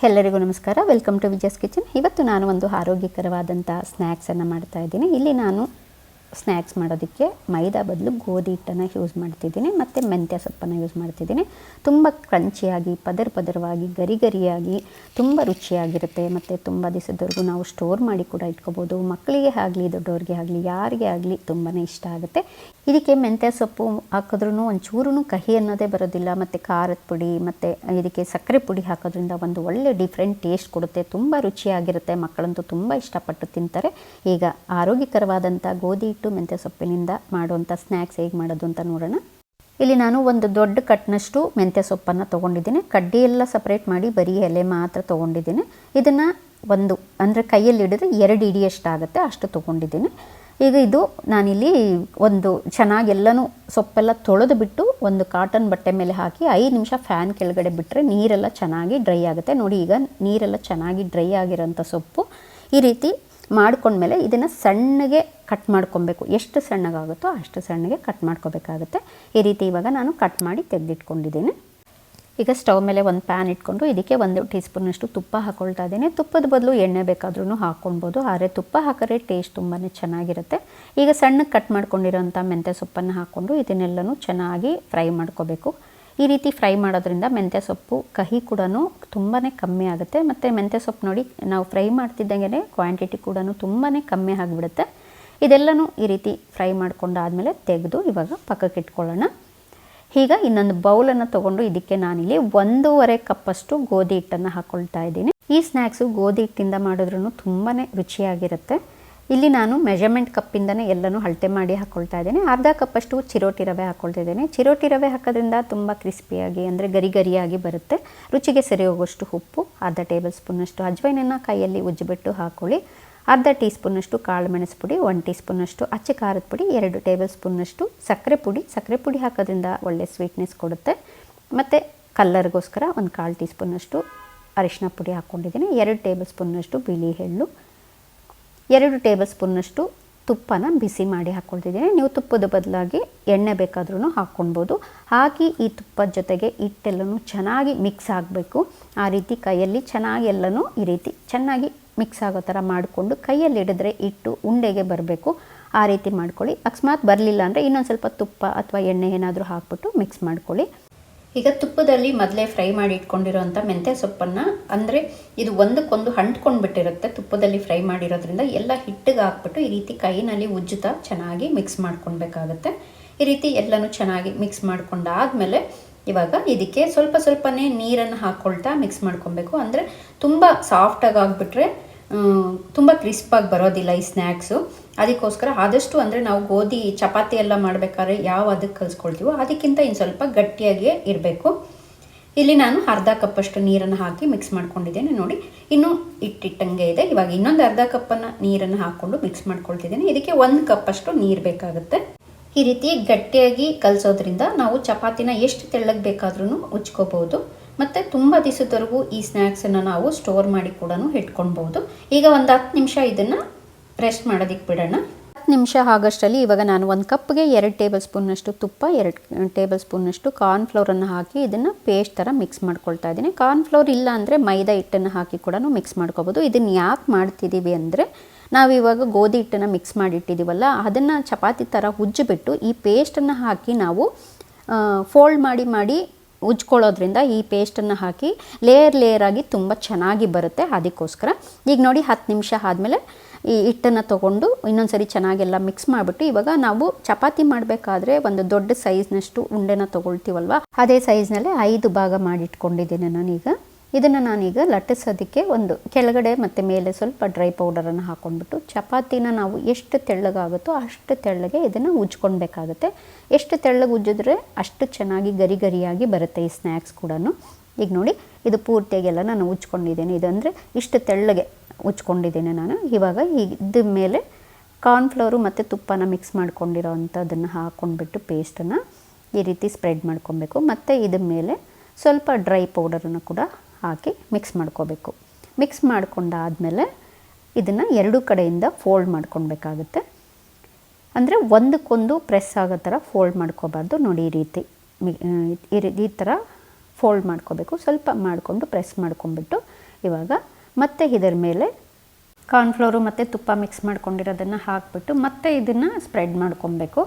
ಎಲ್ಲರಿಗೂ ನಮಸ್ಕಾರ. Welcome to Vijaya's kitchen. ಇವತ್ತು ನಾನು ಒಂದು ಆರೋಗ್ಯಕರವಾದಂಥ ಸ್ನ್ಯಾಕ್ಸನ್ನು ಮಾಡ್ತಾ ಇದ್ದೀನಿ. ಇಲ್ಲಿ ನಾನು ಸ್ನ್ಯಾಕ್ಸ್ ಮಾಡೋದಕ್ಕೆ ಮೈದಾ ಬದಲು ಗೋಧಿ ಹಿಟ್ಟನ್ನು ಯೂಸ್ ಮಾಡ್ತಿದ್ದೀನಿ ಮತ್ತು ಮೆಂತ್ಯ ಸೊಪ್ಪನ್ನು ಯೂಸ್ ಮಾಡ್ತಿದ್ದೀನಿ. ತುಂಬ ಕ್ರಂಚಿಯಾಗಿ ಪದರವಾಗಿ ಗರಿಯಾಗಿ ತುಂಬ ರುಚಿಯಾಗಿರುತ್ತೆ ಮತ್ತು ತುಂಬ ದಿವಸದವರೆಗೂ ನಾವು ಸ್ಟೋರ್ ಮಾಡಿ ಕೂಡ ಇಟ್ಕೋಬೋದು. ಮಕ್ಕಳಿಗೆ ಆಗಲಿ ದೊಡ್ಡವ್ರಿಗೆ ಆಗಲಿ ಯಾರಿಗೆ ಆಗಲಿ ತುಂಬಾ ಇಷ್ಟ ಆಗುತ್ತೆ. ಇದಕ್ಕೆ ಮೆಂತ್ಯ ಸೊಪ್ಪು ಹಾಕಿದ್ರೂ ಒಂಚೂರು ಕಹಿ ಅನ್ನೋದೇ ಬರೋದಿಲ್ಲ ಮತ್ತು ಖಾರದ ಪುಡಿ ಮತ್ತು ಇದಕ್ಕೆ ಸಕ್ಕರೆ ಪುಡಿ ಹಾಕೋದ್ರಿಂದ ಒಂದು ಒಳ್ಳೆ ಡಿಫ್ರೆಂಟ್ ಟೇಸ್ಟ್ ಕೊಡುತ್ತೆ. ತುಂಬ ರುಚಿಯಾಗಿರುತ್ತೆ. ಮಕ್ಕಳಂತೂ ತುಂಬ ಇಷ್ಟಪಟ್ಟು ತಿಂತಾರೆ. ಈಗ ಆರೋಗ್ಯಕರವಾದಂಥ ಗೋಧಿ ಹಿಟ್ಟು ಮೆಂತ್ಯ ಸೊಪ್ಪಿನಿಂದ ಮಾಡುವಂಥ ಸ್ನ್ಯಾಕ್ಸ್ ಹೇಗೆ ಮಾಡೋದು ಅಂತ ನೋಡೋಣ. ಇಲ್ಲಿ ನಾನು ಒಂದು ದೊಡ್ಡ ಕಟ್ನಷ್ಟು ಮೆಂತ್ಯ ಸೊಪ್ಪನ್ನು ತೊಗೊಂಡಿದ್ದೀನಿ. ಕಡ್ಡಿ ಎಲ್ಲ ಸಪ್ರೇಟ್ ಮಾಡಿ ಬರೀ ಎಲೆ ಮಾತ್ರ ತೊಗೊಂಡಿದ್ದೀನಿ. ಇದನ್ನು ಅಂದರೆ ಕೈಯಲ್ಲಿ ಹಿಡಿದ್ರೆ 2 ಹಿಡಿಯಷ್ಟು ಆಗುತ್ತೆ, ಅಷ್ಟು ತೊಗೊಂಡಿದ್ದೀನಿ. ಈಗ ಇದು ನಾನಿಲ್ಲಿ ಒಂದು ಚೆನ್ನಾಗಿ ಎಲ್ಲನೂ ಸೊಪ್ಪೆಲ್ಲ ತೊಳೆದು ಬಿಟ್ಟು ಒಂದು ಕಾಟನ್ ಬಟ್ಟೆ ಮೇಲೆ ಹಾಕಿ 5 ನಿಮಿಷ ಫ್ಯಾನ್ ಕೆಳಗಡೆ ಬಿಟ್ಟರೆ ನೀರೆಲ್ಲ ಚೆನ್ನಾಗಿ ಡ್ರೈ ಆಗುತ್ತೆ. ನೋಡಿ, ಈಗ ನೀರೆಲ್ಲ ಚೆನ್ನಾಗಿ ಡ್ರೈ ಆಗಿರೋಂಥ ಸೊಪ್ಪು ಈ ರೀತಿ ಮಾಡ್ಕೊಂಡ್ಮೇಲೆ ಇದನ್ನು ಸಣ್ಣಗೆ ಕಟ್ ಮಾಡ್ಕೊಬೇಕು. ಎಷ್ಟು ಸಣ್ಣಗಾಗುತ್ತೋ ಅಷ್ಟು ಸಣ್ಣಗೆ ಕಟ್ ಮಾಡ್ಕೋಬೇಕಾಗುತ್ತೆ. ಈ ರೀತಿ ಇವಾಗ ನಾನು ಕಟ್ ಮಾಡಿ ತೆಗೆದಿಟ್ಕೊಂಡಿದ್ದೀನಿ. ಈಗ ಸ್ಟವ್ ಮೇಲೆ ಒಂದು ಪ್ಯಾನ್ ಇಟ್ಕೊಂಡು ಇದಕ್ಕೆ 1 ಟೀ ಸ್ಪೂನಷ್ಟು ತುಪ್ಪ ಹಾಕ್ಕೊಳ್ತಾ ಇದ್ದೀನಿ. ತುಪ್ಪದ ಬದಲು ಎಣ್ಣೆ ಬೇಕಾದ್ರೂ ಹಾಕ್ಕೊಳ್ಬೋದು, ಆದರೆ ತುಪ್ಪ ಹಾಕಿದ್ರೆ ಟೇಸ್ಟ್ ತುಂಬಾ ಚೆನ್ನಾಗಿರುತ್ತೆ. ಈಗ ಸಣ್ಣಗೆ ಕಟ್ ಮಾಡ್ಕೊಂಡಿರೋಂಥ ಮೆಂತ್ಯ ಸೊಪ್ಪನ್ನು ಹಾಕ್ಕೊಂಡು ಇದನ್ನೆಲ್ಲನೂ ಚೆನ್ನಾಗಿ ಫ್ರೈ ಮಾಡ್ಕೋಬೇಕು. ಈ ರೀತಿ ಫ್ರೈ ಮಾಡೋದ್ರಿಂದ ಮೆಂತ್ಯ ಸೊಪ್ಪು ಕಹಿ ಕೂಡ ತುಂಬಾ ಕಮ್ಮಿ ಆಗುತ್ತೆ. ಮತ್ತು ಮೆಂತ್ಯ ಸೊಪ್ಪು ನೋಡಿ, ನಾವು ಫ್ರೈ ಮಾಡ್ತಿದ್ದಂಗೆ ಕ್ವಾಂಟಿಟಿ ಕೂಡ ತುಂಬಾ ಕಮ್ಮಿ ಆಗಿಬಿಡುತ್ತೆ. ಇದೆಲ್ಲನೂ ಈ ರೀತಿ ಫ್ರೈ ಮಾಡ್ಕೊಂಡಾದಮೇಲೆ ತೆಗೆದು ಇವಾಗ ಪಕ್ಕಕ್ಕೆ ಇಟ್ಕೊಳ್ಳೋಣ. ಈಗ ಇನ್ನೊಂದು ಬೌಲನ್ನು ತೊಗೊಂಡು ಇದಕ್ಕೆ ನಾನಿಲ್ಲಿ 1.5 ಕಪ್ಪಷ್ಟು ಗೋಧಿ ಹಿಟ್ಟನ್ನು ಹಾಕ್ಕೊಳ್ತಾ ಇದ್ದೀನಿ. ಈ ಸ್ನ್ಯಾಕ್ಸು ಗೋಧಿ ಹಿಟ್ಟಿಂದ ಮಾಡಿದ್ರೂ ತುಂಬಾ ರುಚಿಯಾಗಿರುತ್ತೆ. ಇಲ್ಲಿ ನಾನು ಮೆಜರ್ಮೆಂಟ್ ಕಪ್ಪಿಂದನೇ ಎಲ್ಲನೂ ಅಳತೆ ಮಾಡಿ ಹಾಕ್ಕೊಳ್ತಾ ಇದ್ದೀನಿ. ಅರ್ಧ ಕಪ್ಪಷ್ಟು ಚಿರೋಟಿ ರವೆ ಹಾಕ್ಕೊಳ್ತಿದ್ದೀನಿ. ಚಿರೋಟಿ ರವೆ ಹಾಕೋದ್ರಿಂದ ತುಂಬ ಕ್ರಿಸ್ಪಿಯಾಗಿ ಅಂದರೆ ಗರಿಯಾಗಿ ಬರುತ್ತೆ. ರುಚಿಗೆ ಸರಿ ಹೋಗೋಷ್ಟು ಉಪ್ಪು, ಅರ್ಧ ಟೇಬಲ್ ಸ್ಪೂನಷ್ಟು ಅಜ್ವೈನನ್ನು ಕೈಯಲ್ಲಿ ಉಜ್ಜಿಬಿಟ್ಟು ಹಾಕ್ಕೊಳ್ಳಿ. ಅರ್ಧ ಟೀ ಸ್ಪೂನಷ್ಟು ಕಾಳು ಮೆಣಸು ಪುಡಿ, 1 ಟೀ ಸ್ಪೂನಷ್ಟು ಅಚ್ಚ ಖಾರದ ಪುಡಿ, 2 ಟೇಬಲ್ ಸ್ಪೂನಷ್ಟು ಸಕ್ಕರೆ ಪುಡಿ ಹಾಕೋದ್ರಿಂದ ಒಳ್ಳೆ ಸ್ವೀಟ್ನೆಸ್ ಕೊಡುತ್ತೆ. ಮತ್ತು ಕಲ್ಲರ್ಗೋಸ್ಕರ 1/4 ಟೀ ಸ್ಪೂನಷ್ಟು ಅರಿಶಿನ ಪುಡಿ ಹಾಕ್ಕೊಂಡಿದ್ದೀನಿ. 2 ಟೇಬಲ್ ಸ್ಪೂನಷ್ಟು ಬಿಳಿ ಎಳ್ಳು, 2 ಟೇಬಲ್ ಸ್ಪೂನಷ್ಟು ತುಪ್ಪನ ಬಿಸಿ ಮಾಡಿ ಹಾಕ್ಕೊಳ್ತಿದ್ದೀನಿ. ನೀವು ತುಪ್ಪದ ಬದಲಾಗಿ ಎಣ್ಣೆ ಬೇಕಾದ್ರೂ ಹಾಕ್ಕೊಳ್ಬೋದು. ಹಾಕಿ ಈ ತುಪ್ಪದ ಜೊತೆಗೆ ಹಿಟ್ಟೆಲ್ಲನೂ ಚೆನ್ನಾಗಿ ಮಿಕ್ಸ್ ಆಗಬೇಕು. ಆ ರೀತಿ ಕೈಯಲ್ಲಿ ಚೆನ್ನಾಗಿ ಎಲ್ಲನೂ ಈ ರೀತಿ ಚೆನ್ನಾಗಿ ಮಿಕ್ಸ್ ಆಗೋ ಥರ ಮಾಡಿಕೊಂಡು ಕೈಯಲ್ಲಿ ಹಿಡಿದ್ರೆ ಹಿಟ್ಟು ಉಂಡೆಗೆ ಬರಬೇಕು. ಆ ರೀತಿ ಮಾಡ್ಕೊಳ್ಳಿ. ಅಕಸ್ಮಾತ್ ಬರಲಿಲ್ಲ ಅಂದರೆ ಇನ್ನೊಂದು ಸ್ವಲ್ಪ ತುಪ್ಪ ಅಥವಾ ಎಣ್ಣೆ ಏನಾದರೂ ಹಾಕ್ಬಿಟ್ಟು ಮಿಕ್ಸ್ ಮಾಡ್ಕೊಳ್ಳಿ. ಈಗ ತುಪ್ಪದಲ್ಲಿ ಮೊದಲೇ ಫ್ರೈ ಮಾಡಿ ಇಟ್ಕೊಂಡಿರೋಂಥ ಮೆಂತ್ಯ ಸೊಪ್ಪನ್ನು, ಅಂದರೆ ಇದು ಒಂದಕ್ಕೊಂದು ಅಂಟ್ಕೊಂಡು ಬಿಟ್ಟಿರುತ್ತೆ, ತುಪ್ಪದಲ್ಲಿ ಫ್ರೈ ಮಾಡಿರೋದ್ರಿಂದ ಎಲ್ಲ ಹಿಟ್ಟಿಗೆ ಹಾಕ್ಬಿಟ್ಟು ಈ ರೀತಿ ಕೈನಲ್ಲಿ ಉಜ್ಜುತ್ತಾ ಚೆನ್ನಾಗಿ ಮಿಕ್ಸ್ ಮಾಡ್ಕೊಳ್ಬೇಕಾಗತ್ತೆ. ಈ ರೀತಿ ಎಲ್ಲನೂ ಚೆನ್ನಾಗಿ ಮಿಕ್ಸ್ ಮಾಡ್ಕೊಂಡಾದಮೇಲೆ ಇವಾಗ ಇದಕ್ಕೆ ಸ್ವಲ್ಪನೇ ನೀರನ್ನು ಹಾಕ್ಕೊಳ್ತಾ ಮಿಕ್ಸ್ ಮಾಡ್ಕೊಬೇಕು. ಅಂದರೆ ತುಂಬ ಸಾಫ್ಟಾಗಿ ಆಗಿಬಿಟ್ರೆ ತುಂಬ ಕ್ರಿಸ್ಪಾಗಿ ಬರೋದಿಲ್ಲ ಈ ಸ್ನ್ಯಾಕ್ಸು. ಅದಕ್ಕೋಸ್ಕರ ಆದಷ್ಟು ಅಂದರೆ ನಾವು ಗೋಧಿ ಚಪಾತಿ ಎಲ್ಲ ಮಾಡಬೇಕಾದ್ರೆ ಯಾವ ಅದಕ್ಕೆ ಕಲಿಸ್ಕೊಳ್ತೀವೋ ಅದಕ್ಕಿಂತ ಇನ್ನು ಸ್ವಲ್ಪ ಗಟ್ಟಿಯಾಗಿಯೇ ಇರಬೇಕು. ಇಲ್ಲಿ ನಾನು ಅರ್ಧ ಕಪ್ಪಷ್ಟು ನೀರನ್ನು ಹಾಕಿ ಮಿಕ್ಸ್ ಮಾಡ್ಕೊಂಡಿದ್ದೇನೆ. ನೋಡಿ, ಇನ್ನೂ ಇಟ್ಟಿಟ್ಟಂಗೆ ಇದೆ. ಇವಾಗ ಇನ್ನೊಂದು ಅರ್ಧ ಕಪ್ಪನ್ನು ನೀರನ್ನು ಹಾಕ್ಕೊಂಡು ಮಿಕ್ಸ್ ಮಾಡ್ಕೊಳ್ತಿದ್ದೇನೆ. ಇದಕ್ಕೆ 1 ಕಪ್ಪಷ್ಟು ನೀರು ಬೇಕಾಗುತ್ತೆ. ಈ ರೀತಿ ಗಟ್ಟಿಯಾಗಿ ಕಲಿಸೋದ್ರಿಂದ ನಾವು ಚಪಾತಿನ ಎಷ್ಟು ತೆಳ್ಳಗೆ ಬೇಕಾದ್ರೂ ಉಜ್ಕೋಬಹುದು. ಮತ್ತು ತುಂಬ ದಿವಸದವರೆಗೂ ಈ ಸ್ನ್ಯಾಕ್ಸನ್ನು ನಾವು ಸ್ಟೋರ್ ಮಾಡಿ ಕೂಡ ಇಟ್ಕೊಳ್ಬೋದು. ಈಗ ಒಂದು 10 ನಿಮಿಷ ಇದನ್ನು ರೆಸ್ಟ್ ಮಾಡೋದಕ್ಕೆ ಬಿಡೋಣ. 10 ನಿಮಿಷ ಆಗಷ್ಟರಲ್ಲಿ ಇವಾಗ ನಾನು 1 ಕಪ್ಗೆ 2 ಟೇಬಲ್ ಸ್ಪೂನಷ್ಟು ತುಪ್ಪ, 2 ಟೇಬಲ್ ಸ್ಪೂನಷ್ಟು ಕಾರ್ನ್ಫ್ಲೋರನ್ನು ಹಾಕಿ ಇದನ್ನು ಪೇಸ್ಟ್ ಥರ ಮಿಕ್ಸ್ ಮಾಡ್ಕೊಳ್ತಾ ಇದ್ದೀನಿ. ಕಾರ್ನ್ಫ್ಲೋರ್ ಇಲ್ಲ ಅಂದರೆ ಮೈದಾ ಹಿಟ್ಟನ್ನು ಹಾಕಿ ಕೂಡ ಮಿಕ್ಸ್ ಮಾಡ್ಕೋಬೋದು. ಇದನ್ನು ಯಾಕೆ ಮಾಡ್ತಿದ್ದೀವಿ ಅಂದರೆ, ನಾವಿವಾಗ ಗೋಧಿ ಹಿಟ್ಟನ್ನು ಮಿಕ್ಸ್ ಮಾಡಿಟ್ಟಿದ್ದೀವಲ್ಲ, ಅದನ್ನು ಚಪಾತಿ ಥರ ಉಜ್ಜಿಬಿಟ್ಟು ಈ ಪೇಸ್ಟನ್ನು ಹಾಕಿ ನಾವು ಫೋಲ್ಡ್ ಮಾಡಿ ಉಜ್ಕೊಳ್ಳೋದ್ರಿಂದ ಈ ಪೇಸ್ಟನ್ನು ಹಾಕಿ ಲೇಯರ್ ಆಗಿ ತುಂಬ ಚೆನ್ನಾಗಿ ಬರುತ್ತೆ. ಅದಕ್ಕೋಸ್ಕರ ಈಗ ನೋಡಿ 10 ನಿಮಿಷ ಆದಮೇಲೆ ಈ ಹಿಟ್ಟನ್ನು ತೊಗೊಂಡು ಇನ್ನೊಂದು ಸರಿ ಚೆನ್ನಾಗೆಲ್ಲ ಮಿಕ್ಸ್ ಮಾಡಿಬಿಟ್ಟು ಇವಾಗ ನಾವು ಚಪಾತಿ ಮಾಡಬೇಕಾದ್ರೆ ಒಂದು ದೊಡ್ಡ ಸೈಜ್ನಷ್ಟು ಉಂಡೆನ ತೊಗೊಳ್ತೀವಲ್ವ, ಅದೇ ಸೈಜ್ನಲ್ಲೇ 5 ಭಾಗ ಮಾಡಿಟ್ಕೊಂಡಿದ್ದೀನಿ ನಾನೀಗ. ಇದನ್ನು ನಾನೀಗ ಲಟ್ಟಿಸೋದಕ್ಕೆ ಒಂದು ಕೆಳಗಡೆ ಮತ್ತು ಮೇಲೆ ಸ್ವಲ್ಪ ಡ್ರೈ ಪೌಡರನ್ನು ಹಾಕ್ಕೊಂಡ್ಬಿಟ್ಟು ಚಪಾತಿನ ನಾವು ಎಷ್ಟು ತೆಳ್ಳಗಾಗುತ್ತೋ ಅಷ್ಟು ತೆಳ್ಳಗೆ ಇದನ್ನು ಉಜ್ಕೊಳ್ಬೇಕಾಗುತ್ತೆ. ಎಷ್ಟು ತೆಳ್ಳಗೆ ಉಜ್ಜಿದ್ರೆ ಅಷ್ಟು ಚೆನ್ನಾಗಿ ಗರಿಯಾಗಿ ಬರುತ್ತೆ ಈ ಸ್ನ್ಯಾಕ್ಸ್ ಕೂಡ. ಈಗ ನೋಡಿ, ಇದು ಪೂರ್ತಿಯಾಗೆಲ್ಲ ನಾನು ಉಜ್ಕೊಂಡಿದ್ದೇನೆ. ಇದಂದರೆ ಇಷ್ಟು ತೆಳ್ಳಗೆ ಉಜ್ಕೊಂಡಿದ್ದೇನೆ ನಾನು. ಇವಾಗ ಇದ್ರ ಮೇಲೆ ಕಾರ್ನ್ಫ್ಲವರು ಮತ್ತು ತುಪ್ಪನ ಮಿಕ್ಸ್ ಮಾಡ್ಕೊಂಡಿರೋ ಅಂಥದ್ದನ್ನು ಹಾಕ್ಕೊಂಡ್ಬಿಟ್ಟು ಪೇಸ್ಟನ್ನು ಈ ರೀತಿ ಸ್ಪ್ರೆಡ್ ಮಾಡ್ಕೊಬೇಕು. ಮತ್ತು ಇದ್ರ ಮೇಲೆ ಸ್ವಲ್ಪ ಡ್ರೈ ಪೌಡರನ್ನು ಕೂಡ ಹಾಕಿ ಮಿಕ್ಸ್ ಮಾಡ್ಕೋಬೇಕು. ಮಿಕ್ಸ್ ಮಾಡ್ಕೊಂಡಾದಮೇಲೆ ಇದನ್ನು 2 ಕಡೆಯಿಂದ ಫೋಲ್ಡ್ ಮಾಡ್ಕೊಳ್ಬೇಕಾಗುತ್ತೆ. ಅಂದರೆ ಒಂದಕ್ಕೊಂದು ಪ್ರೆಸ್ ಆಗೋ ಥರ ಫೋಲ್ಡ್ ಮಾಡ್ಕೋಬಾರ್ದು. ನೋಡಿ, ಈ ಥರ ಫೋಲ್ಡ್ ಮಾಡ್ಕೋಬೇಕು. ಸ್ವಲ್ಪ ಮಾಡಿಕೊಂಡು ಪ್ರೆಸ್ ಮಾಡ್ಕೊಂಡ್ಬಿಟ್ಟು ಇವಾಗ ಮತ್ತೆ ಇದರ ಮೇಲೆ ಕಾರ್ನ್ಫ್ಲೋರು ಮತ್ತು ತುಪ್ಪ ಮಿಕ್ಸ್ ಮಾಡ್ಕೊಂಡಿರೋದನ್ನು ಹಾಕಿಬಿಟ್ಟು ಮತ್ತೆ ಇದನ್ನು ಸ್ಪ್ರೆಡ್ ಮಾಡ್ಕೊಬೇಕು.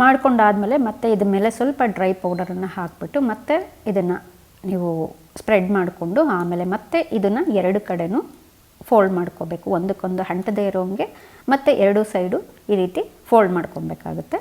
ಮಾಡ್ಕೊಂಡಾದಮೇಲೆ ಮತ್ತೆ ಇದ್ರ ಮೇಲೆ ಸ್ವಲ್ಪ ಡ್ರೈ ಪೌಡರನ್ನು ಹಾಕಿಬಿಟ್ಟು ಮತ್ತೆ ಇದನ್ನು ನೀವು ಸ್ಪ್ರೆಡ್ ಮಾಡಿಕೊಂಡು ಆಮೇಲೆ ಮತ್ತೆ ಇದನ್ನು ಎರಡು ಕಡೆನೂ ಫೋಲ್ಡ್ ಮಾಡ್ಕೋಬೇಕು. ಒಂದಕ್ಕೊಂದು ಅಂಟದೇ ಇರೋಂಗೆ ಮತ್ತು ಎರಡೂ ಸೈಡು ಈ ರೀತಿ ಫೋಲ್ಡ್ ಮಾಡ್ಕೊಬೇಕಾಗುತ್ತೆ.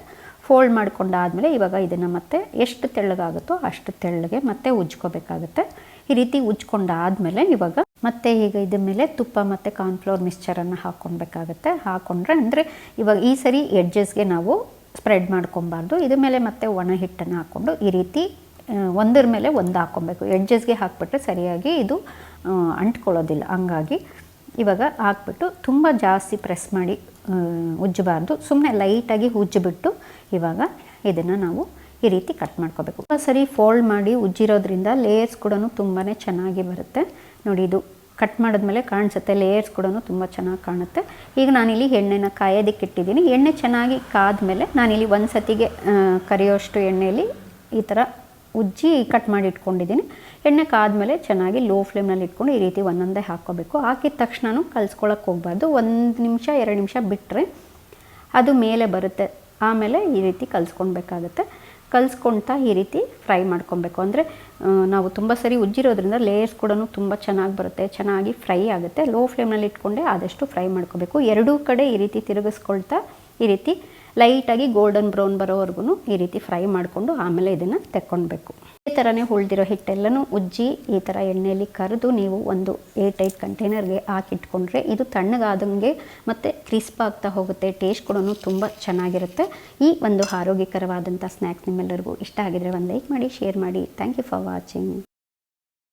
ಫೋಲ್ಡ್ ಮಾಡ್ಕೊಂಡಾದಮೇಲೆ ಇವಾಗ ಇದನ್ನು ಮತ್ತೆ ಎಷ್ಟು ತೆಳ್ಳಗಾಗುತ್ತೋ ಅಷ್ಟು ತೆಳ್ಳಗೆ ಮತ್ತೆ ಉಜ್ಕೋಬೇಕಾಗುತ್ತೆ. ಈ ರೀತಿ ಉಜ್ಕೊಂಡಾದಮೇಲೆ ಇವಾಗ ಮತ್ತೆ ಈಗ ಇದ್ರ ಮೇಲೆ ತುಪ್ಪ ಮತ್ತು ಕಾರ್ನ್ಫ್ಲೋರ್ ಮಿಕ್ಸ್ಚರನ್ನು ಹಾಕ್ಕೊಳ್ಬೇಕಾಗತ್ತೆ. ಹಾಕ್ಕೊಂಡ್ರೆ ಅಂದರೆ ಇವಾಗ ಈ ಸರಿ ಎಡ್ಜಸ್ಗೆ ನಾವು ಸ್ಪ್ರೆಡ್ ಮಾಡ್ಕೊಬಾರ್ದು. ಇದ್ರ ಮೇಲೆ ಮತ್ತೆ ಒಣ ಹಿಟ್ಟನ್ನು ಹಾಕ್ಕೊಂಡು ಈ ರೀತಿ ಒಂದರ ಮೇಲೆ ಒಂದು ಹಾಕ್ಕೊಬೇಕು. ಎಡ್ಜಸ್ಗೆ ಹಾಕ್ಬಿಟ್ರೆ ಸರಿಯಾಗಿ ಇದು ಅಂಟ್ಕೊಳ್ಳೋದಿಲ್ಲ. ಹಂಗಾಗಿ ಇವಾಗ ಹಾಕ್ಬಿಟ್ಟು ತುಂಬ ಜಾಸ್ತಿ ಪ್ರೆಸ್ ಮಾಡಿ ಉಜ್ಜಬಾರ್ದು, ಸುಮ್ಮನೆ ಲೈಟಾಗಿ ಉಜ್ಜಿಬಿಟ್ಟು ಇವಾಗ ಇದನ್ನು ನಾವು ಈ ರೀತಿ ಕಟ್ ಮಾಡ್ಕೋಬೇಕು. ಸರಿ ಫೋಲ್ಡ್ ಮಾಡಿ ಉಜ್ಜಿರೋದ್ರಿಂದ ಲೇಯರ್ಸ್ ಕೂಡ ತುಂಬಾ ಚೆನ್ನಾಗಿ ಬರುತ್ತೆ. ನೋಡಿ, ಇದು ಕಟ್ ಮಾಡಿದ್ಮೇಲೆ ಕಾಣಿಸುತ್ತೆ, ಲೇಯರ್ಸ್ ಕೂಡ ತುಂಬ ಚೆನ್ನಾಗಿ ಕಾಣುತ್ತೆ. ಈಗ ನಾನಿಲ್ಲಿ ಎಣ್ಣೆನ ಕಾಯೋದಕ್ಕೆ ಇಟ್ಟಿದ್ದೀನಿ. ಎಣ್ಣೆ ಚೆನ್ನಾಗಿ ಕಾದ್ಮೇಲೆ ನಾನಿಲ್ಲಿ ಒಂದು ಸತಿಗೆ ಕರಿಯೋಷ್ಟು ಎಣ್ಣೆಯಲ್ಲಿ ಈ ಥರ ಉಜ್ಜಿ ಕಟ್ ಮಾಡಿ ಇಟ್ಕೊಂಡಿದ್ದೀನಿ. ಎಣ್ಣೆ ಕಾದ್ಮೇಲೆ ಚೆನ್ನಾಗಿ ಲೋ ಫ್ಲೇಮ್ನಲ್ಲಿ ಇಟ್ಕೊಂಡು ಈ ರೀತಿ ಒಂದೊಂದೇ ಹಾಕ್ಕೋಬೇಕು. ಹಾಕಿದ ತಕ್ಷಣ ಕಲಿಸ್ಕೊಳ್ಳೋಕೆ ಹೋಗಬಾರ್ದು. 1 ನಿಮಿಷ 2 ನಿಮಿಷ ಬಿಟ್ಟರೆ ಅದು ಮೇಲೆ ಬರುತ್ತೆ. ಆಮೇಲೆ ಈ ರೀತಿ ಕಲಿಸ್ಕೊಳ್ಬೇಕಾಗತ್ತೆ. ಕಲಿಸ್ಕೊಳ್ತಾ ಈ ರೀತಿ ಫ್ರೈ ಮಾಡ್ಕೊಬೇಕು. ಅಂದರೆ ನಾವು ತುಂಬ ಸರಿ ಉಜ್ಜಿರೋದ್ರಿಂದ ಲೇಯರ್ಸ್ ಕೂಡ ತುಂಬ ಚೆನ್ನಾಗಿ ಬರುತ್ತೆ, ಚೆನ್ನಾಗಿ ಫ್ರೈ ಆಗುತ್ತೆ. ಲೋ ಫ್ಲೇಮ್ನಲ್ಲಿ ಇಟ್ಕೊಂಡೆ ಆದಷ್ಟು ಫ್ರೈ ಮಾಡ್ಕೋಬೇಕು. ಎರಡೂ ಕಡೆ ಈ ರೀತಿ ತಿರುಗಿಸ್ಕೊಳ್ತಾ ಈ ರೀತಿ ಲೈಟಾಗಿ ಗೋಲ್ಡನ್ ಬ್ರೌನ್ ಬರೋವರೆಗೂ ಈ ರೀತಿ ಫ್ರೈ ಮಾಡಿಕೊಂಡು ಆಮೇಲೆ ಇದನ್ನು ತೆಕ್ಕೊಳ್ಬೇಕು. ಈ ಥರನೇ ಉಳಿದಿರೋ ಹಿಟ್ಟೆಲ್ಲನೂ ಉಜ್ಜಿ ಈ ಥರ ಎಣ್ಣೆಯಲ್ಲಿ ಕರೆದು ನೀವು ಒಂದು 8 ಕಂಟೈನರ್ಗೆ ಹಾಕಿಟ್ಕೊಂಡ್ರೆ ಇದು ತಣ್ಣಗಾದಂಗೆ ಮತ್ತು ಕ್ರಿಸ್ಪ್ ಆಗ್ತಾ ಹೋಗುತ್ತೆ. ಟೇಸ್ಟ್ ಕೂಡ ತುಂಬ ಚೆನ್ನಾಗಿರುತ್ತೆ. ಈ ಒಂದು ಆರೋಗ್ಯಕರವಾದಂಥ ಸ್ನ್ಯಾಕ್ಸ್ ನಿಮ್ಮೆಲ್ಲರಿಗೂ ಇಷ್ಟ ಆಗಿದ್ರೆ ಒಂದು ಲೈಕ್ ಮಾಡಿ, ಶೇರ್ ಮಾಡಿ. Thank you for watching.